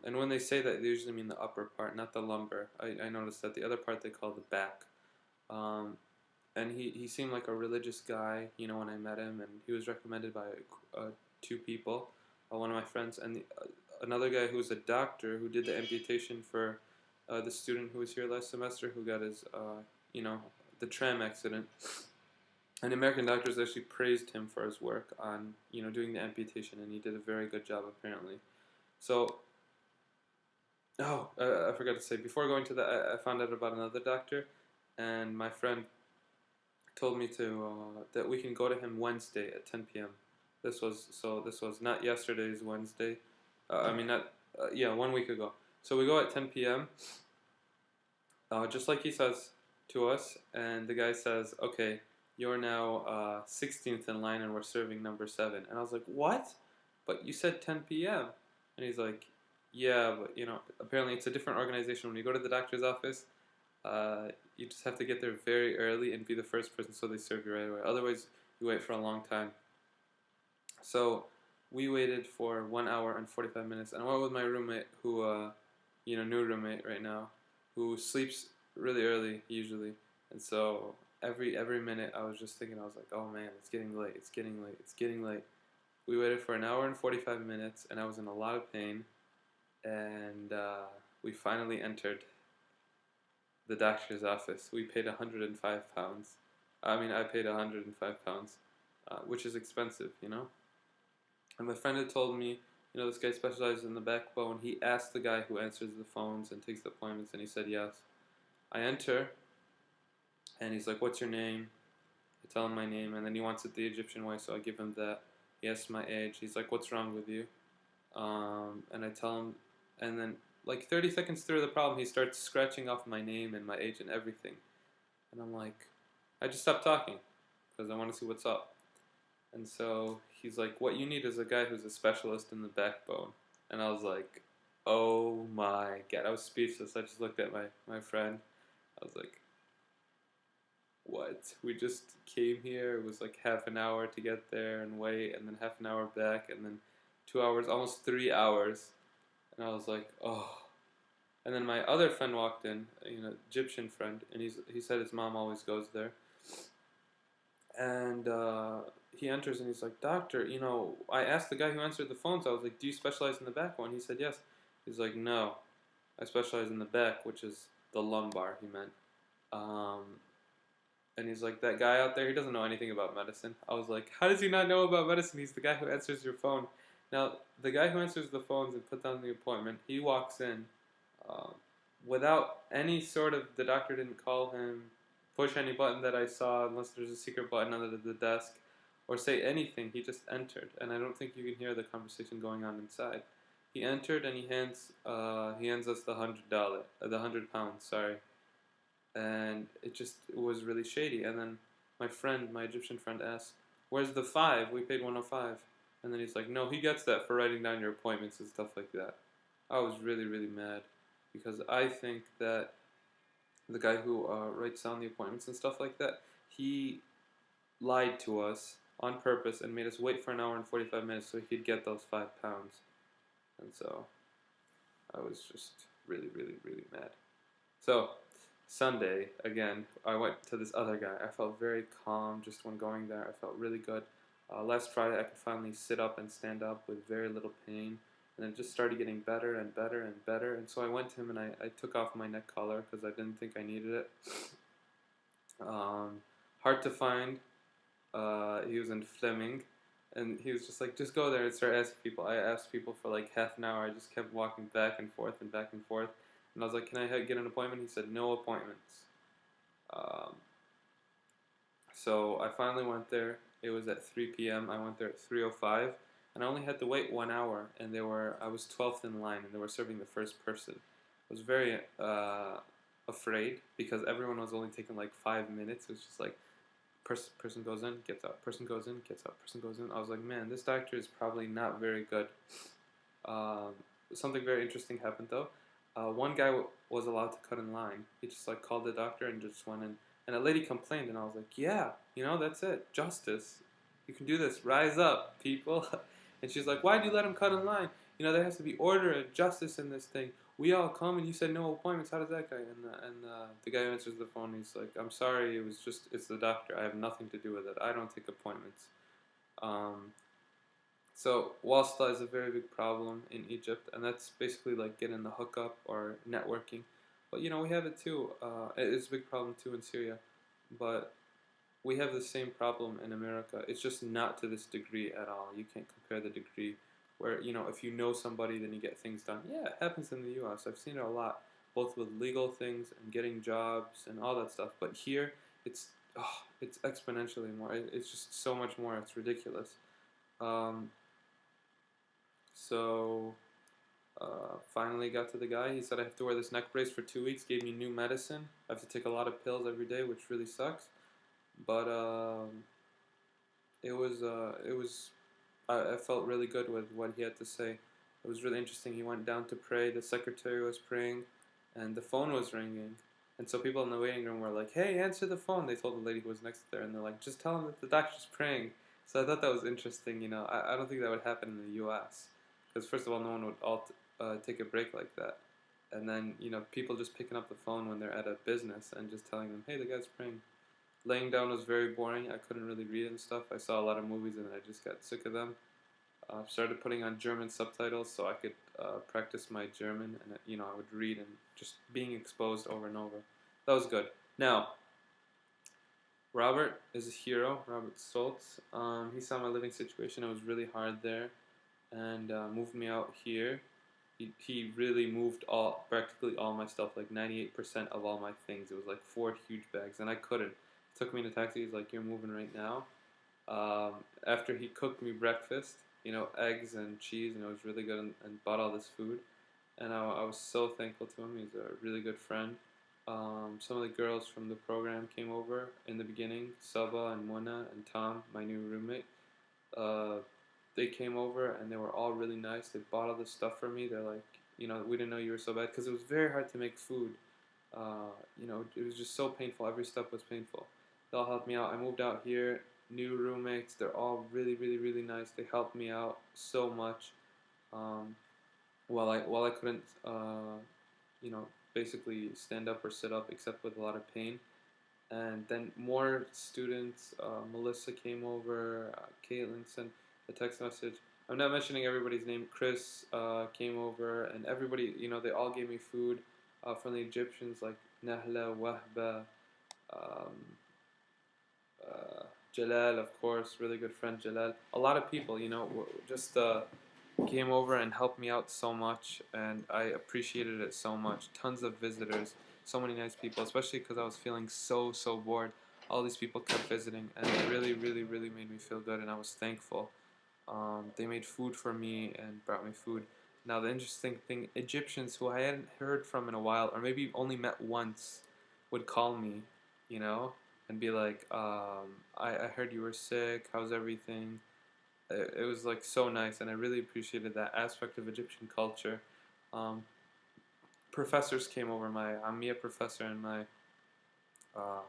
And when they say that, they usually mean the upper part, not the lumbar. I noticed that the other part they call the back. Um, and he seemed like a religious guy, when I met him, and he was recommended by two people, one of my friends, and another guy who was a doctor who did the amputation for the student who was here last semester who got his, you know, the tram accident. And American doctors actually praised him for his work on, doing the amputation, and he did a very good job apparently. So, I forgot to say, before going to that, I found out about another doctor, and my friend told me to that we can go to him Wednesday at 10 p.m. This was not yesterday's Wednesday. I mean not yeah, 1 week ago. So we go at 10 p.m. Just like he says to us, and the guy says, "Okay, you're now 16th in line, and we're serving number 7." And I was like, "What? But you said 10 p.m." And he's like, "Yeah, but apparently it's a different organization. When you go to the doctor's office, you just have to get there very early and be the first person, so they serve you right away. Otherwise, you wait for a long time." So we waited for 1 hour and 45 minutes, and I went with my roommate, who, new roommate right now, who sleeps really early usually, and so every minute I was just thinking, I was like, "Oh man, it's getting late, it's getting late, it's getting late." We waited for 1 hour and 45 minutes, and I was in a lot of pain, and we finally entered the doctor's office. We paid £105. I mean, I paid £105, which is expensive. And my friend had told me, this guy specializes in the backbone. He asked the guy who answers the phones and takes the appointments, and he said yes. I enter, and he's like, "What's your name?" I tell him my name, and then he wants it the Egyptian way, so I give him that. He asks my age. He's like, "What's wrong with you?" And I tell him, and then like 30 seconds through the problem, he starts scratching off my name and my age and everything. And I'm like, I just stopped talking because I want to see what's up. And so he's like, "What you need is a guy who's a specialist in the backbone." And I was like, oh my god. I was speechless. I just looked at my friend. I was like, what? We just came here. It was like half an hour to get there and wait, and then half an hour back, and then 2 hours, almost 3 hours. And I was like, oh. And then my other friend walked in, Egyptian friend, and he said his mom always goes there. And he enters and he's like, "Doctor, I asked the guy who answered the phones, I was like, do you specialize in the back one?" He said, "Yes." He's like, "No, I specialize in the back, which is the lumbar," he meant. Um, and he's like, "That guy out there, he doesn't know anything about medicine." I was like, "How does he not know about medicine? He's the guy who answers your phone." Now, the guy who answers the phones and puts down the appointment, he walks in uh, without any sort of, the doctor didn't call him, push any button that I saw, unless there's a secret button under the desk, or say anything. He just entered, and I don't think you can hear the conversation going on inside. He entered and he hands us the £100, sorry, and it was really shady. And then my Egyptian friend asked, "Where's the 5? We paid 105." And then he's like, "No, he gets that for writing down your appointments and stuff like that." I was really, really mad because I think that the guy who writes down the appointments and stuff like that, he lied to us on purpose and made us wait for 1 hour and 45 minutes so he could get those £5. And so I was just really, really, really mad. So Sunday, again, I went to this other guy. I felt very calm just when going there. I felt really good. Last Friday, I could finally sit up and stand up with very little pain. And it just started getting better and better and better. And so I went to him and I took off my neck collar because I didn't think I needed it. Hard to find. He was in Fleming. And he was just like, "Just go there and start asking people." I asked people for like half an hour. I just kept walking back and forth and back and forth. And I was like, "Can I get an appointment?" He said, "No appointments." Um, so I finally went there. It was at 3 p.m. I went there at 3:05, and I only had to wait 1 hour. And I was 12th in line, and they were serving the first person. I was very afraid because everyone was only taking like 5 minutes. It was just like person goes in, gets out, person goes in, gets out, person goes in. I was like, man, this doctor is probably not very good. Um, Something very interesting happened though. One guy was allowed to cut in line. He just like called the doctor and just went in. And a lady complained, and I was like, "Yeah, that's it. Justice. You can do this. Rise up, people." And she's like, "Why'd you let him cut in line?" there has to be order and justice in this thing. We all come and you said no appointments. How does that guy?" And the guy answers the phone. He's like, "I'm sorry. It's the doctor. I have nothing to do with it. I don't take appointments." Um, so wasla is a very big problem in Egypt, and that's basically like getting the hookup or networking. But we have it too. It's a big problem too in Syria, but we have the same problem in America. It's just not to this degree at all. You can't compare the degree where, if you know somebody, then you get things done. Yeah, it happens in the US. I've seen it a lot, both with legal things and getting jobs and all that stuff. But here, it's it's exponentially more. It's just so much more. It's ridiculous. Um, so finally got to the guy. He said I have to wear this neck brace for 2 weeks. Gave me new medicine. I have to take a lot of pills every day, which really sucks. But it was I felt really good with what he had to say. It was really interesting. He went down to pray. The secretary was praying, and the phone was ringing. And so people in the waiting room were like, "Hey, answer the phone." They told the lady who was next there, and they're like, "Just tell him that the doctor's praying." So I thought that was interesting. I don't think that would happen in the U.S. Because first of all, no one would take a break like that. And then people just picking up the phone when they're at a business and just telling them, "Hey, the guy's praying." Laying down was very boring. I couldn't really read and stuff. I saw a lot of movies and I just got sick of them. Started putting on German subtitles so I could practice my German, and I would read and just being exposed over and over. That was good. Now, Robert is a hero. Robert Stoltz. He saw my living situation. It was really hard there, and moved me out here. He really moved practically all my stuff, like 98% of all my things. It was like 4 huge bags, and I couldn't. He took me in a taxi. He's like, "You're moving right now." After he cooked me breakfast, eggs and cheese, and it was really good, and bought all this food. And I was so thankful to him. He's a really good friend. Some of the girls from the program came over in the beginning, Saba and Mona and Tom, my new roommate. Uh, they came over and they were all really nice. They bought all this stuff for me. They're like, "We didn't know you were so bad," because it was very hard to make food. It was just so painful. Every step was painful. They all helped me out. I moved out here, new roommates. They're all really, really, really nice. They helped me out so much. Um, while I couldn't, basically stand up or sit up, except with a lot of pain. And then more students. Melissa came over. Caitlin sent a text message. I'm not mentioning everybody's name. Chris came over, and everybody, they all gave me food from the Egyptians, like Nahla, Wahba, um, Jalal, of course, really good friend Jalal. A lot of people, just came over and helped me out so much, and I appreciated it so much. Tons of visitors, so many nice people, especially because I was feeling so bored. All these people kept visiting, and it really, really, really made me feel good, and I was thankful. They made food for me and brought me food. Now, the interesting thing, Egyptians who I hadn't heard from in a while, or maybe only met once, would call me, you know, and be like, I heard you were sick, how's everything? It was like so nice, and I really appreciated that aspect of Egyptian culture. Um, Professors came over, my Amia professor and uh,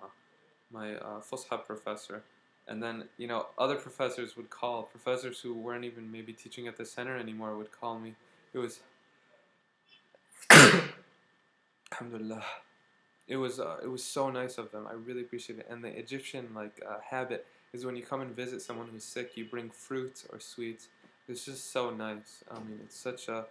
my Fusha professor. And then, other professors would call. Professors who weren't even maybe teaching at the center anymore would call me. It was, alhamdulillah, it was so nice of them. I really appreciate it. And the Egyptian habit is when you come and visit someone who's sick, you bring fruits or sweets. It's just so nice. I mean, it's such a.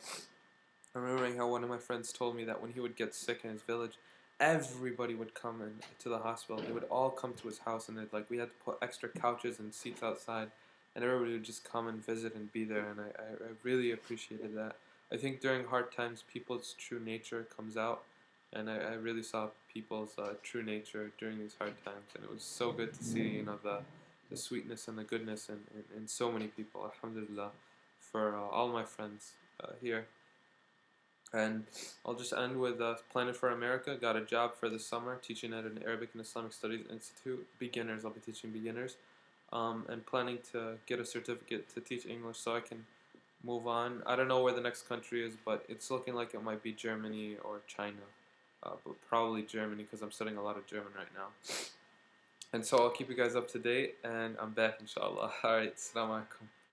I'm remembering how one of my friends told me that when he would get sick in his village, everybody would come in to the hospital. They would all come to his house, and we had to put extra couches and seats outside, and everybody would just come and visit and be there. And I really appreciated that. I think during hard times, people's true nature comes out, and I really saw people's true nature during these hard times, and it was so good to see the sweetness and the goodness in so many people. Alhamdulillah, for all my friends here. And I'll just end with Planet for America. Got a job for the summer teaching at an Arabic and Islamic Studies Institute. Beginners, I'll be teaching beginners. And planning to get a certificate to teach English so I can move on. I don't know where the next country is, but it's looking like it might be Germany or China. But probably Germany because I'm studying a lot of German right now. And so I'll keep you guys up to date, and I'm back inshallah. Alright, assalamu alaikum.